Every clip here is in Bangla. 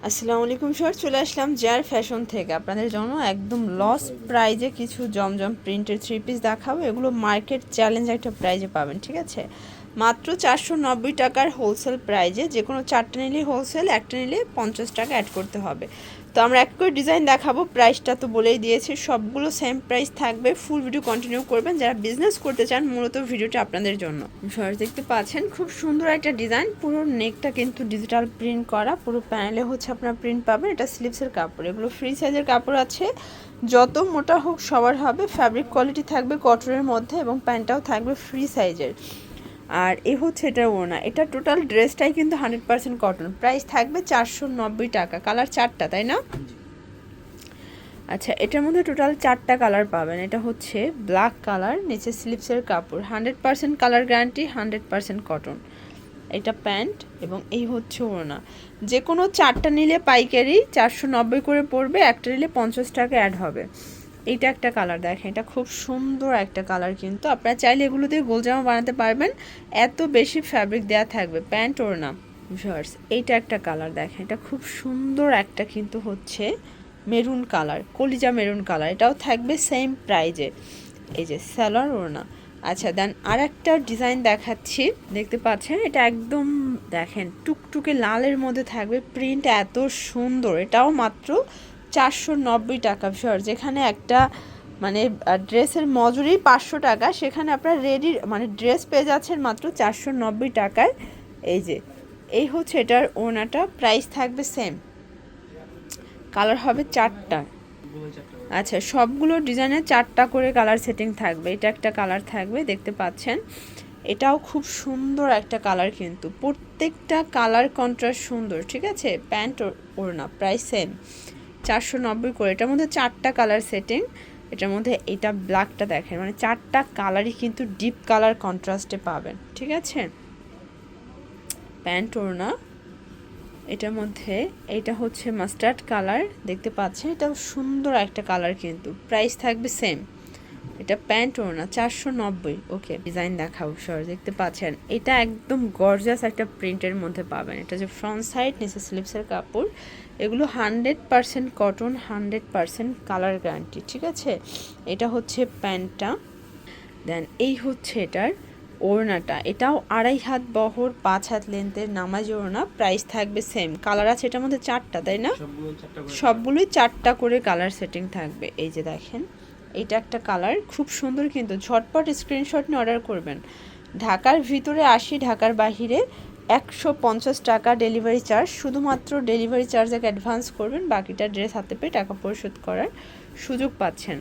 আসসালামু আলাইকুম স্যার, চলে আসলাম জার ফ্যাশন থেকে আপনাদের জন্য একদম লস প্রাইজে কিছু জমজম প্রিন্টের থ্রি পিস দেখাবো। এগুলো মার্কেট চ্যালেঞ্জ একটা প্রাইজে পাবেন, ঠিক আছে? মাত্র 490 টাকার হোলসেল প্রাইজে, যে কোনো চারটে নিলে হোলসেল, একটা নিলে 50 টাকা অ্যাড করতে হবে। তো আমরা এক করে ডিজাইন দেখাবো, প্রাইসটা তো বলেই দিয়েছি, সবগুলো সেম প্রাইস থাকবে। ফুল ভিডিও কন্টিনিউ করবেন যারা বিজনেস করতে চান, মূলত ভিডিওটা আপনাদের জন্য। ফার্স্ট দেখতে পাচ্ছেন খুব সুন্দর একটা ডিজাইন, পুরো নেকটা কিন্তু ডিজিটাল প্রিন্ট করা, পুরো প্যানেলে হচ্ছে আপনার প্রিন্ট পাবেন। এটা স্লিভসের কাপড়, এগুলো ফ্রি সাইজের কাপড় আছে, যত মোটা হোক সবার হবে। ফ্যাব্রিক কোয়ালিটি থাকবে কটনের মধ্যে এবং প্যান্টটাও থাকবে ফ্রি সাইজের। আর এ হচ্ছে এটা ওড়না, এটা টোটাল ড্রেসটাই কিন্তু 100% কটন। প্রাইস থাকবে 490 টাকা। কালার চারটা, তাই না? আচ্ছা, এটার মধ্যে টোটাল চারটা কালার পাবেন। এটা হচ্ছে ব্ল্যাক কালার, নিচে স্লিপসের কাপড়, 100% কালার গ্যারান্টি, 100% কটন। এটা প্যান্ট এবং এই হচ্ছে ওড়না। যে কোনো চারটা নিলে পাইকারি 490 করে পড়বে, একটা নিলে 50 টাকা অ্যাড হবে। এইটা একটা কালার দেখেন, এটা খুব সুন্দর একটা কালার, কিন্তু আপনারা চাইলে এগুলো দিয়ে গোলজামা বানাতে পারবেন, এত বেশি ফ্যাব্রিক দেওয়া থাকবে। প্যান্ট ওড়না ভিউয়ার্স, এইটা একটা কালার দেখেন, এটা খুব সুন্দর একটা কিন্তু হচ্ছে মেরুন কালার, কলিজা মেরুন কালার, এটাও থাকবে সেম প্রাইজে। এই যে সালোয়ার ওড়না। আচ্ছা দেন আর একটা ডিজাইন দেখাচ্ছি, দেখতে পাচ্ছেন এটা একদম দেখেন টুকটুকে লালের মধ্যে থাকবে, প্রিন্ট এত সুন্দর, এটাও মাত্র 490 টাকা। ভিউয়ার্স, যেখানে একটা মানে ড্রেসের মজুরি 500 টাকা, সেখানে আপনারা রেডি মানে ড্রেস পেয়ে যাচ্ছেন মাত্র 490 টাকায়। এই যে এই হচ্ছে এটার ওড়নাটা, প্রাইস থাকবে সেম, কালার হবে চারটা। আচ্ছা, সবগুলো ডিজাইনের চারটা করে কালার সেটিং থাকবে। এটা একটা কালার থাকবে, দেখতে পাচ্ছেন, এটাও খুব সুন্দর একটা কালার, কিন্তু প্রত্যেকটা কালার কন্ট্রাস্ট সুন্দর, ঠিক আছে? প্যান্ট ওড়না প্রাইস সেম 490 করে। এটার মধ্যে চারটা কালার সেটিং, এটার মধ্যে এটা ব্ল্যাকটা দেখেন, মানে চারটা কালারই কিন্তু ডিপ কালার কন্ট্রাস্টে পাবেন, ঠিক আছে? প্যান্ট ওড়না, এটার মধ্যে এইটা হচ্ছে মাস্টার্ড কালার, দেখতে পাচ্ছেন, এটাও সুন্দর একটা কালার, কিন্তু প্রাইস থাকবে সেম। এটা প্যান্ট ওড়না 490। ওকে, ডিজাইন দেখাও সর, দেখতে পাচ্ছেন এটা একদম গর্জাস একটা প্রিন্টের মধ্যে পাবেন। এটা যে ফ্রন্ট সাইড, নিচে স্লিপসের কাপড়, এগুলো 100% কটন, 100% কালার গ্যারান্টি, ঠিক আছে? এটা হচ্ছে প্যান্টটা। দেন এই হচ্ছে এটার ওড়নাটা, এটাও 2.5 হাত বহর, 5 হাত লেন্থের নামাজি ওড়না, প্রাইস থাকবে সেম। কালার আছে এটার মধ্যে চারটা, তাই না? সবগুলোই চারটা করে কালার সেটিং থাকবে। এই যে দেখেন, এটা একটা কালার খুব সুন্দর, কিন্তু ঝটপট স্ক্রিনশট নিয়ে অর্ডার করবেন। ঢাকার ভিতরে 80, ঢাকার বাহিরে 150 টাকা ডেলিভারি চার্জ। শুধুমাত্র ডেলিভারি চার্জ এক অ্যাডভান্স করবেন, বাকিটা ড্রেস হাতে পেয়ে টাকা পরিশোধ করার সুযোগ পাচ্ছেন।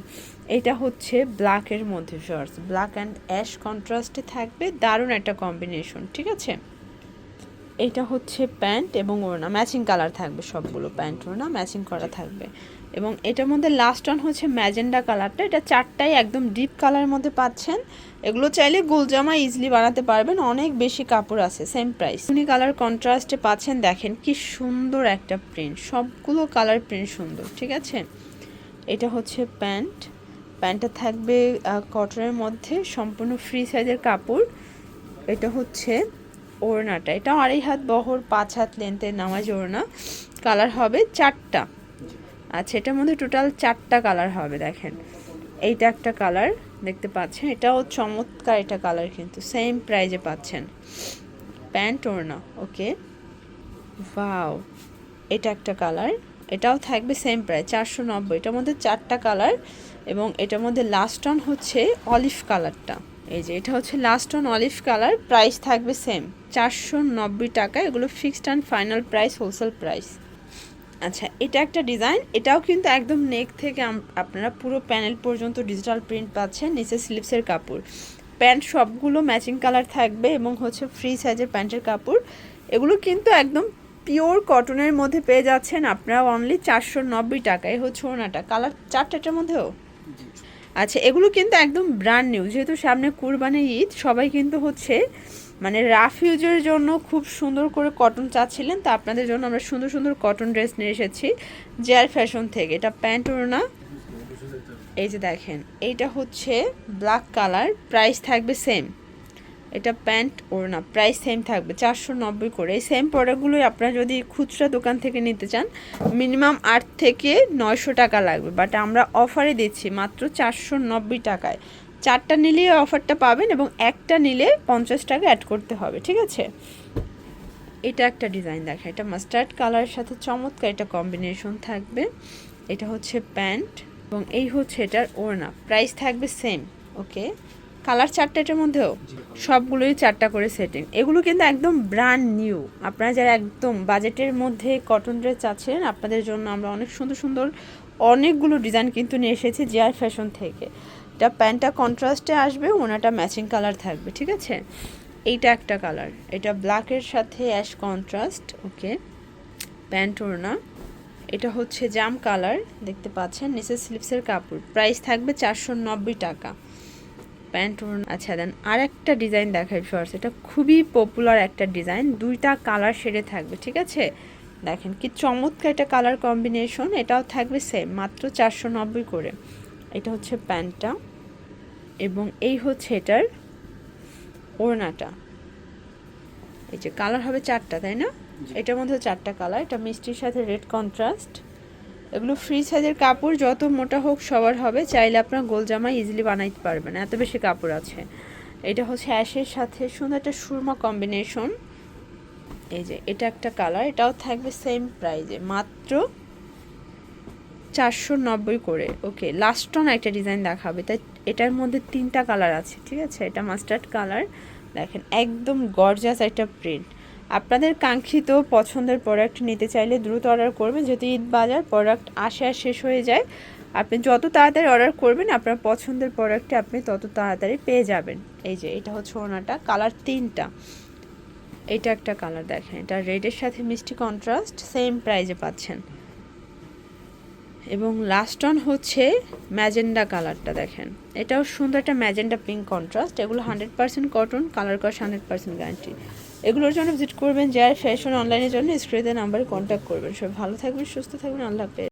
এটা হচ্ছে ব্ল্যাকের মধ্যে শর্টস, ব্ল্যাক অ্যান্ড অ্যাশ কন্ট্রাস্টে থাকবে, দারুণ একটা কম্বিনেশন, ঠিক আছে? এটা হচ্ছে প্যান্ট এবং ওড়না, ম্যাচিং কালার থাকবে, সবগুলো প্যান্ট ওড়না ম্যাচিং করা থাকবে। এবং এটার মধ্যে লাস্ট অন হচ্ছে ম্যাজেন্ডা কালারটা, এটা চারটাই একদম ডিপ কালারের মধ্যে পাচ্ছেন। এগুলো চাইলে গোলজামা ইজিলি বানাতে পারবেন, অনেক বেশি কাপড় আছে, সেম প্রাইস। উনি কালার কন্ট্রাস্টে পাচ্ছেন, দেখেন কি সুন্দর একটা প্রিন্ট, সবগুলো কালার প্রিন্ট সুন্দর, ঠিক আছে? এটা হচ্ছে প্যান্ট, প্যান্টটা থাকবে কটনের মধ্যে, সম্পূর্ণ ফ্রি সাইজের কাপড়। এটা হচ্ছে ওড়নাটা, এটা 2.5 হাত বহর, 5 হাত লেন্থের নামাজ ওড়না, কালার হবে চারটা। আচ্ছা, এটার মধ্যে টোটাল চারটা কালার হবে, দেখেন এইটা একটা কালার, দেখতে পাচ্ছেন, এটাও চমৎকার এটা কালার, কিন্তু সেম প্রাইজে পাচ্ছেন। প্যান্ট ওড়না, ওকে, ওয়াও, এটা একটা কালার, এটাও থাকবে সেম প্রাইস 490। এটার মধ্যে চারটা কালার, এবং এটার মধ্যে লাস্ট অন হচ্ছে অলিভ কালারটা। এই যে এটা হচ্ছে last on olive colour, price থাকবে সেম 490 টাকা। এগুলো fixed and final price, wholesale price. আচ্ছা, এটা একটা ডিজাইন, এটাও কিন্তু একদম নেক থেকে আপনারা পুরো প্যানেল পর্যন্ত ডিজিটাল প্রিন্ট পাচ্ছেন, নিচে স্লিপসের কাপড়। প্যান্ট সবগুলো ম্যাচিং কালার থাকবে এবং হচ্ছে ফ্রি সাইজের প্যান্টের কাপড়। এগুলো কিন্তু একদম পিওর কটনের মধ্যে পেয়ে যাচ্ছেন আপনারা অনলি 490 টাকায়। হচ্ছে ওনাটা, কালার চারটার মধ্যেও। আচ্ছা, এগুলো কিন্তু একদম ব্র্যান্ড নিউ, যেহেতু সামনে কুরবানি ঈদ, সবাই কিন্তু হচ্ছে মানে রাফ ইউজের জন্য খুব সুন্দর করে কটন চাচ্ছিলেন, তা আপনাদের জন্য আমরা সুন্দর সুন্দর কটন ড্রেস নিয়ে এসেছি জেআর ফ্যাশন থেকে। এটা প্যান্ট ওড়না, এই যে দেখেন, এইটা হচ্ছে ব্ল্যাক কালার, প্রাইস থাকবে সেম, এটা প্যান্ট ওড়না, প্রাইস সেম থাকবে 490 করে। এই সেম প্রোডাক্টগুলোই আপনারা যদি খুচরা দোকান থেকে নিতে চান মিনিমাম 8 থেকে 900 টাকা লাগবে, বাট আমরা অফারে দিচ্ছি মাত্র 490 টাকায়। 4টা নিলেই অফারটা পাবেন এবং একটা নিলে 50 টাকা অ্যাড করতে হবে, ঠিক আছে। এটা একটা ডিজাইন দেখা, এটা মাস্টার্ড কালারের সাথে চমৎকার এটা কম্বিনেশন থাকবে। এটা হচ্ছে প্যান্ট এবং এই হচ্ছে এটার ওড়না, প্রাইস থাকবে সেম। ওকে, কালার 4টা এটার মধ্যেও, সবগুলোই 4টা করে সেটিং। এগুলো কিন্তু একদম ব্র্যান্ড নিউ, আপনারা যারা একদম বাজেটের মধ্যে কটন ড্রেস চাচ্ছেন আপনাদের জন্য আমরা অনেক সুন্দর সুন্দর অনেকগুলো ডিজাইন কিন্তু নিয়ে এসেছি জিআর ফ্যাশন থেকে। এটা প্যান্টটা কন্ট্রাস্টে আসবে, ওনাটা ম্যাচিং কালার থাকবে, ঠিক আছে। এইটা একটা কালার, এটা ব্ল্যাকের সাথে অ্যাশ কন্ট্রাস্ট। ওকে, প্যান্ট ওড়না, এটা হচ্ছে জাম কালার দেখতে পাচ্ছেন, নিচে স্লিপসের কাপড়, প্রাইস থাকবে 490 টাকা। প্যান্ট ওড়না। আচ্ছা দেন আর একটা ডিজাইন দেখাই ফার্স্ট, এটা খুবই পপুলার একটা ডিজাইন, 2টা কালার শেডে থাকবে, ঠিক আছে। দেখেন কি চমৎকার এটা কালার কম্বিনেশন, এটাও থাকবে সেম মাত্র 490 করে। এটা হচ্ছে প্যান্টটা এবং এই হচ্ছে এটার ওড়নাটা। এই যে কালার হবে 4টা, তাই না? এটার মধ্যে 4টা কালার, এটা মিষ্টির সাথে রেড কন্ট্রাস্ট। এগুলো ফ্রি সাইজের কাপড়, যত মোটা হোক সবার হবে, চাইলে আপনার গোল জামা ইজিলি বানাইতে পারবেন, এত বেশি কাপড় আছে। এটা হচ্ছে অ্যাশের সাথে সুন্দর একটা সুরমা কম্বিনেশন। এই যে এটা একটা কালার, এটাও থাকবে সেম প্রাইজে মাত্র 490 করে। ওকে, লাস্ট অন একটা ডিজাইন দেখাবে, তাই এটার মধ্যে 3টা কালার আছে, ঠিক আছে। এটা মাস্টার্ড কালার, দেখেন একদম গর্জাস একটা প্রিন্ট। আপনাদের কাঙ্ক্ষিত পছন্দের প্রোডাক্ট নিতে চাইলে দ্রুত অর্ডার করবেন, যেহেতু ঈদ বাজার প্রোডাক্ট আসে আর শেষ হয়ে যায়। আপনি যত তাড়াতাড়ি অর্ডার করবেন আপনার পছন্দের প্রোডাক্টটি আপনি তত তাড়াতাড়ি পেয়ে যাবেন। এই যে এটা হচ্ছে ওনাটা, কালার 3টা। এটা একটা কালার দেখেন, এটা রেডের সাথে মিষ্টি কন্ট্রাস্ট, সেম প্রাইজে পাচ্ছেন। এবং লাস্ট অন হচ্ছে ম্যাজেন্ডা কালারটা, দেখেন এটাও সুন্দর একটা ম্যাজেন্ডা পিঙ্ক কন্ট্রাস্ট। এগুলো 100% কটন, কালার কস 100% গ্যারান্টি। এগুলোর জন্য ভিজিট করবেন জিআর ফ্যাশন অনলাইনের জন্য স্ক্রিনে নাম্বারে কন্ট্যাক্ট করবেন। সবাই ভালো থাকবেন, সুস্থ থাকবেন, আল্লাহ হাফেজ।